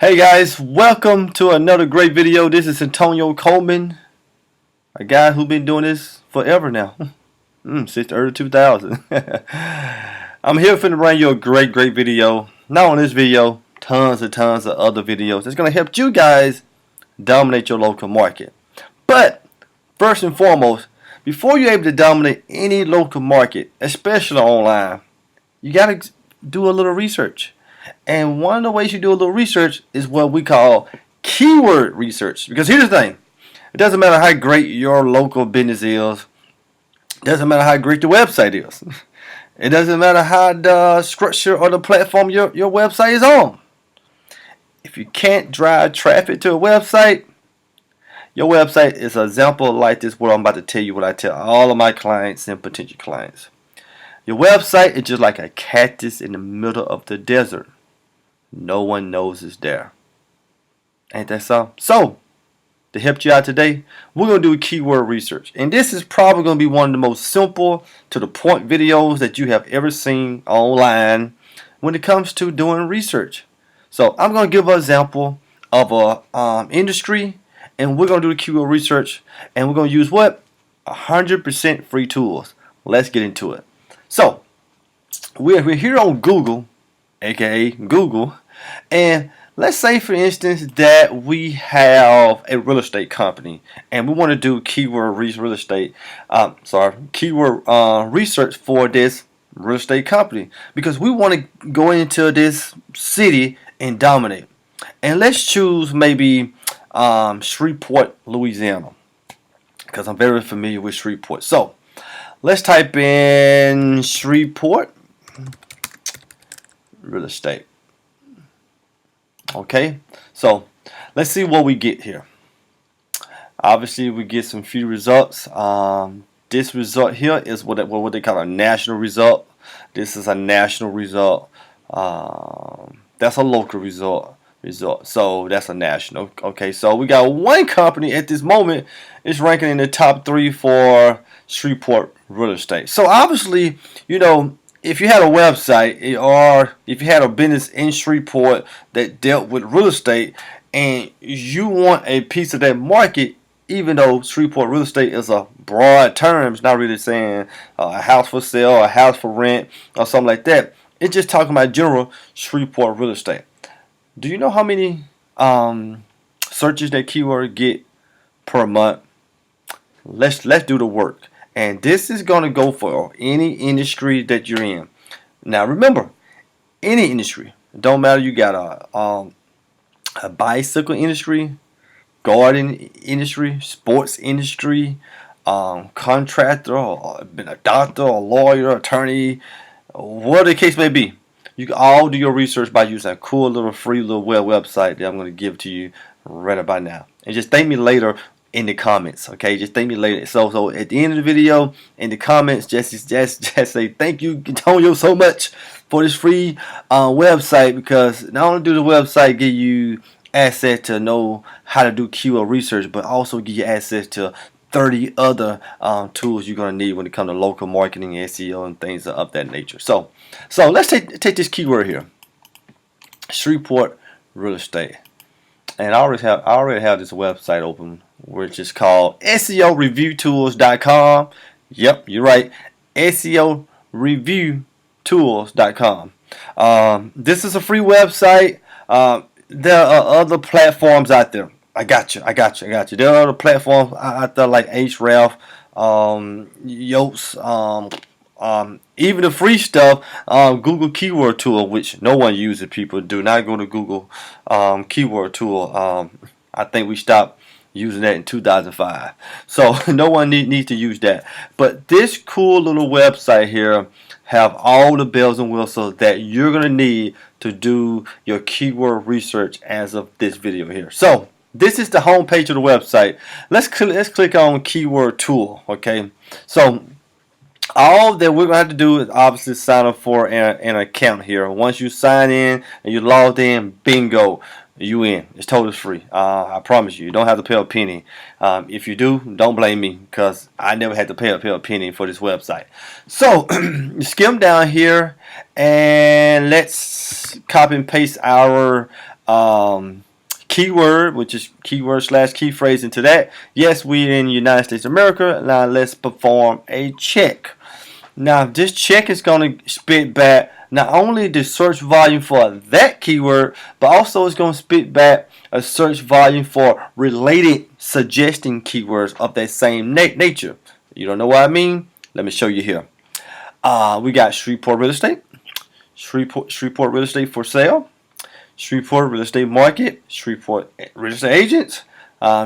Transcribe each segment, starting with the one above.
Hey guys, welcome to another great video. This is Antonio Coleman, a guy who's been doing this forever now, since the early 2000s. I'm here to bring you a great video. Not on this video, tons and tons of other videos that's going to help you guys dominate your local market. But first and foremost, before you're able to dominate any local market, especially online, you got to do a little research. And one of the ways you do a little research is what we call keyword research. Because here's the thing. It doesn't matter how great your local business is. It doesn't matter how great the website is. It doesn't matter how the structure or the platform your website is on. If you can't drive traffic to a website, your website is an example like this, what I'm about to tell you, what I tell all of my clients and potential clients. Your website is just like a cactus in the middle of the desert. No one knows it's there. Ain't that so? So, to help you out today, we're going to do keyword research. And this is probably going to be one of the most simple to the point videos that you have ever seen online when it comes to doing research. So, I'm going to give an example of a industry, and we're going to do the keyword research, and we're going to use what? 100% free tools. Let's get into it. So, we're here on Google, aka Google, and let's say for instance that we have a real estate company and we want to do keyword research for this real estate company because we want to go into this city and dominate. And let's choose maybe Shreveport, Louisiana, because I'm very familiar with Shreveport. So let's type in Shreveport real estate. Okay, so let's see what we get here. Obviously, we get some few results. This result here is what they call a national result. This is a national result. That's a local result. So that's a national. Okay, so we got one company at this moment is ranking in the top 3 for Shreveport real estate. So obviously, you know, if you had a website or if you had a business in Shreveport that dealt with real estate and you want a piece of that market, even though Shreveport real estate is a broad term, it's not really saying a house for sale, a house for rent, or something like that. It's just talking about general Shreveport real estate. Do you know how many searches that keyword get per month? Let's do the work. And this is going to go for any industry that you're in. Now remember, any industry. It don't matter you got a bicycle industry, garden industry, sports industry, contractor, or been a doctor, a lawyer, attorney, whatever the case may be. You can all do your research by using a cool little free little website that I'm going to give to you right about now. And just thank me later in the comments, okay? Just thank me later. So at the end of the video, in the comments, just say thank you, Antonio, so much for this free website, because not only do the website give you access to know how to do keyword research, but also give you access to 30 other tools you're gonna need when it comes to local marketing, SEO, and things of that nature. So let's take this keyword here, Shreveport real estate. And I already have this website open, which is called SEO Review Tools.com. Yep, you're right. SEO Review Tools.com. This is a free website. There are other platforms out there. I got you. There are other platforms out there like Ahrefs, Yoast, even the free stuff, Google Keyword Tool, which no one uses. People do not go to Google Keyword Tool. I think we stopped using that in 2005. So no one needs to use that. But this cool little website here have all the bells and whistles that you're going to need to do your keyword research as of this video here. So this is the home page of the website. Let's click on Keyword Tool. Okay, so all that we're going to have to do is obviously sign up for an account here. Once you sign in and you logged in, bingo, you in. It's totally free. I promise you. You don't have to pay a penny. If you do, don't blame me, because I never had to pay a penny for this website. So skim down here and let's copy and paste our keyword, which is keyword / key phrase into that. Yes, we in United States of America. Now let's perform a check. Now this check is going to spit back not only the search volume for that keyword, but also it's going to spit back a search volume for related suggesting keywords of that same nature. You don't know what I mean? Let me show you here. We got Shreveport real estate, Shreveport real estate for sale, Shreveport real estate market, Shreveport real estate agents,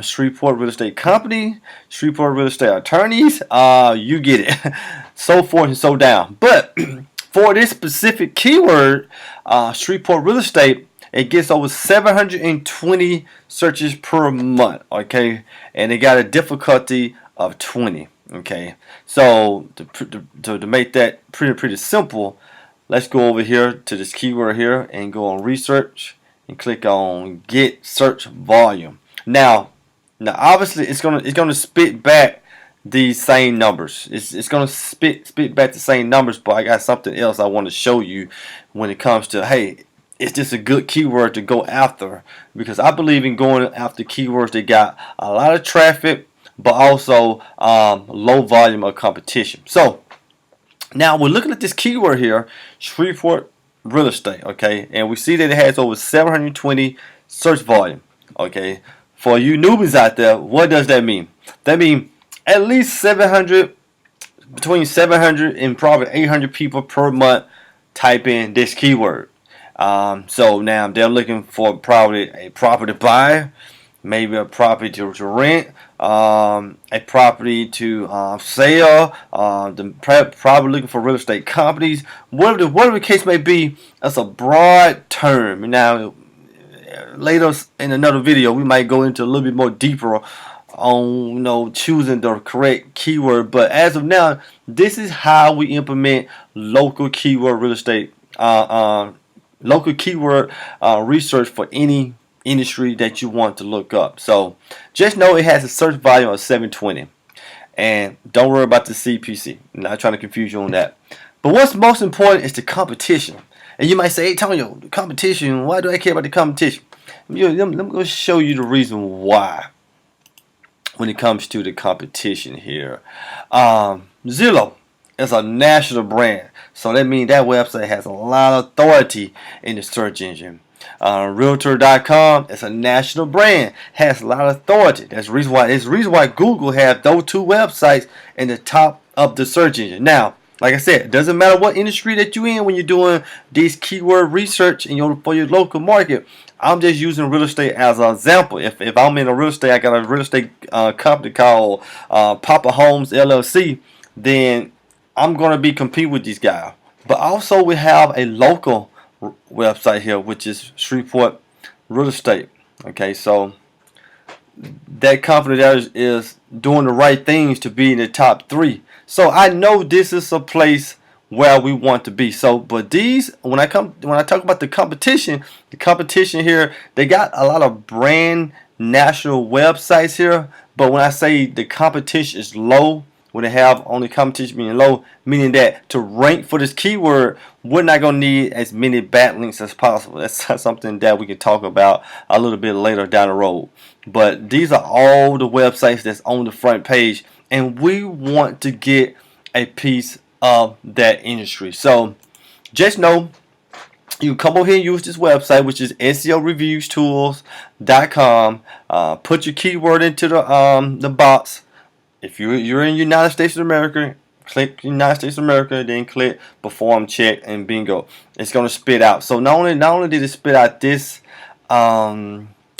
Shreveport real estate company, Shreveport real estate attorneys. You get it. So forth and so down. But for this specific keyword, Shreveport real estate, it gets over 720 searches per month. Okay, and it got a difficulty of 20. Okay, so to make that pretty simple, let's go over here to this keyword here and go on research and click on get search volume. Now obviously it's gonna spit back these same numbers. It's gonna spit back the same numbers, but I got something else I want to show you when it comes to, hey, is this a good keyword to go after? Because I believe in going after keywords that got a lot of traffic, but also low volume of competition. So now we're looking at this keyword here, Shreveport real estate, okay, and we see that it has over 720 search volume. Okay, for you newbies out there, what does that mean? That means at least 700, between 700 and probably 800 people per month type in this keyword. So now they're looking for probably a property to buy, maybe a property to rent, a property to sell, probably looking for real estate companies. Whatever the case may be, that's a broad term. Now, later in another video, we might go into a little bit more deeper on choosing the correct keyword. But as of now, this is how we implement local keyword real estate, local keyword research for any industry that you want to look up. So just know it has a search volume of 720, and don't worry about the CPC. I'm not trying to confuse you on that. But what's most important is the competition. And you might say, hey, Antonio, the competition, why do I care about the competition? Let me go show you the reason why when it comes to the competition here. Zillow is a national brand, so that means that website has a lot of authority in the search engine. Realtor.com is a national brand, has a lot of authority. That's the reason why Google has those two websites in the top of the search engine. Now, like I said, it doesn't matter what industry that you're in when you're doing these keyword research for your local market. I'm just using real estate as an example. If I'm in a real estate, I got a real estate company called Papa Homes LLC, then I'm going to be competing with these guys. But also we have a local website here, which is Shreveport Real Estate. Okay, so that company there is doing the right things to be in the top 3. So I know this is a place where we want to be. So, but these, when I talk about the competition here, they got a lot of brand national websites here. But when I say the competition is low, when they have only competition being low, meaning that to rank for this keyword, we're not going to need as many backlinks as possible. That's something that we can talk about a little bit later down the road. But these are all the websites that's on the front page, and we want to get a piece of that industry. So just know you can come over here and use this website, which is SEO Review Tools.com. Put your keyword into the box. If you're in United States of America, click United States of America, then click perform check, and bingo, it's gonna spit out. So not only did it spit out this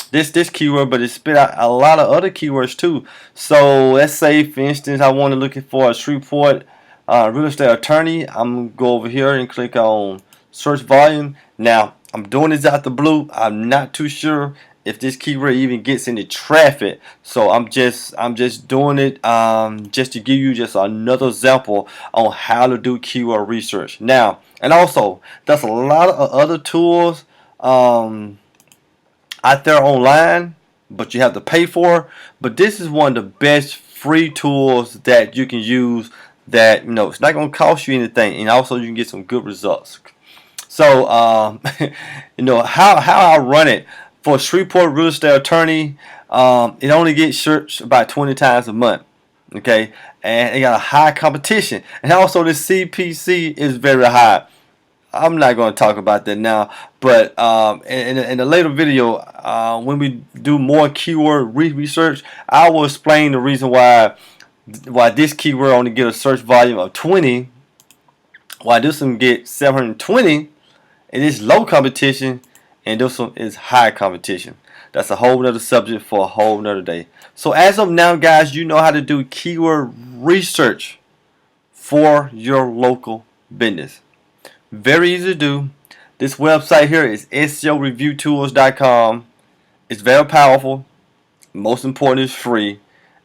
this keyword, but it spit out a lot of other keywords too. So let's say, for instance, I want to look for a Shreveport real estate attorney. I'm gonna go over here and click on search volume. Now I'm doing this out the blue. I'm not too sure if this keyword even gets any traffic, so I'm just doing it just to give you just another example on how to do keyword research. Now, and also there's a lot of other tools out there online, but you have to pay for. But this is one of the best free tools that you can use, that it's not going to cost you anything, and also you can get some good results. So, you know how I run it for a Shreveport real estate attorney. It only gets searched about 20 times a month. Okay, and it got a high competition, and also the CPC is very high. I'm not going to talk about that now, but in a later video, when we do more keyword research, I will explain the reason why this keyword only get a search volume of 20, why this one get 720, and it's low competition, and this one is high competition. That's a whole nother subject for a whole nother day. So as of now, guys, you know how to do keyword research for your local business. Very easy to do. This website here is SEOReviewTools.com. It's very powerful. Most important, it's free.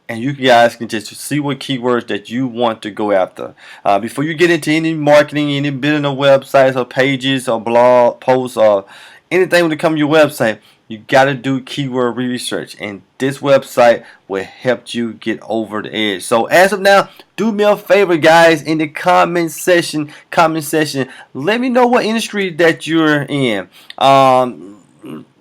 And you guys can just see what keywords that you want to go after. Before you get into any marketing, any building of websites or pages or blog posts or anything when it comes to your website, you got to do keyword research, and this website will help you get over the edge. So as of now, do me a favor, guys, in the comment section, let me know what industry that you're in.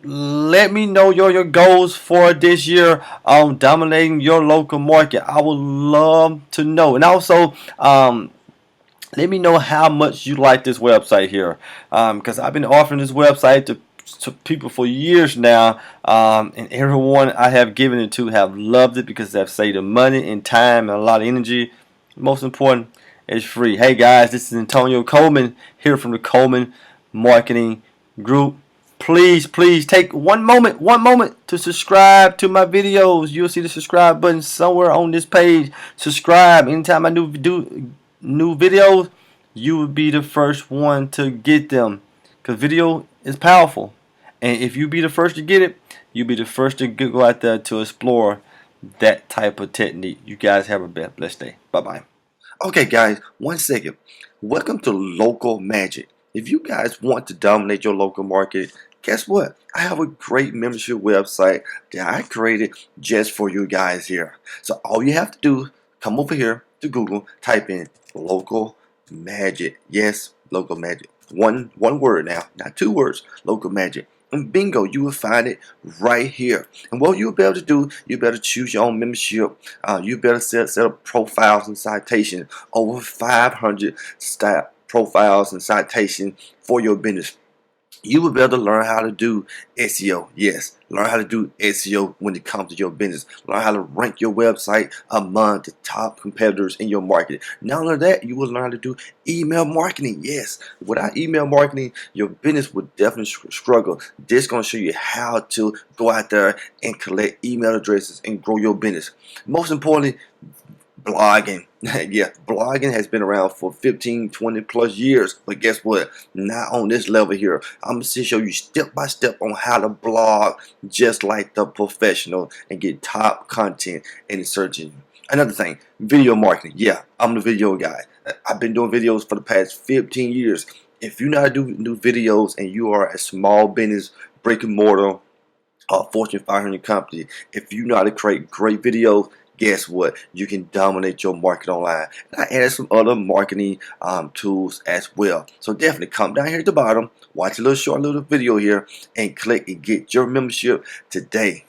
Let me know your goals for this year on dominating your local market. I would love to know. And also, let me know how much you like this website here, because I've been offering this website to people for years now, and everyone I have given it to have loved it because they've saved them money and time and a lot of energy. Most important, it's free. Hey guys, this is Antonio Coleman here from the Coleman Marketing Group. Please take one moment to subscribe to my videos. You'll see the subscribe button somewhere on this page. Subscribe. Anytime I do new videos, you will be the first one to get them, because video is powerful, and if you be the first to get it, you'll be the first to go out there to explore that type of technique. You guys have a blessed day. Bye bye. Okay guys, 1 second. Welcome to Local Magic. If you guys want to dominate your local market, guess what? I have a great membership website that I created just for you guys here. So all you have to do, come over here to Google, type in Local Magic. Yes, Local Magic. One word now, not 2 words. Local Magic. And bingo, you will find it right here. And what you'll be able to do, you better choose your own membership. You better set up profiles and citations. Over 500 profiles and citations for your business. You will be able to learn how to do SEO. Yes, learn how to do SEO when it comes to your business. Learn how to rank your website among the top competitors in your market. Not only that, you will learn how to do email marketing. Yes, without email marketing, your business would definitely struggle. This is going to show you how to go out there and collect email addresses and grow your business. Most importantly, blogging. Yeah, blogging has been around for 15, 20 plus years, but guess what? Not on this level here. I'm going to show you step by step on how to blog just like the professional and get top content in the search engine. Another thing, video marketing. Yeah, I'm the video guy. I've been doing videos for the past 15 years. If you know how to do new videos and you are a small business, brick and mortar, Fortune 500 company, if you know how to create great videos, guess what? You can dominate your market online. And I added some other marketing tools as well. So definitely come down here at the bottom, watch a little short little video here, and click and get your membership today.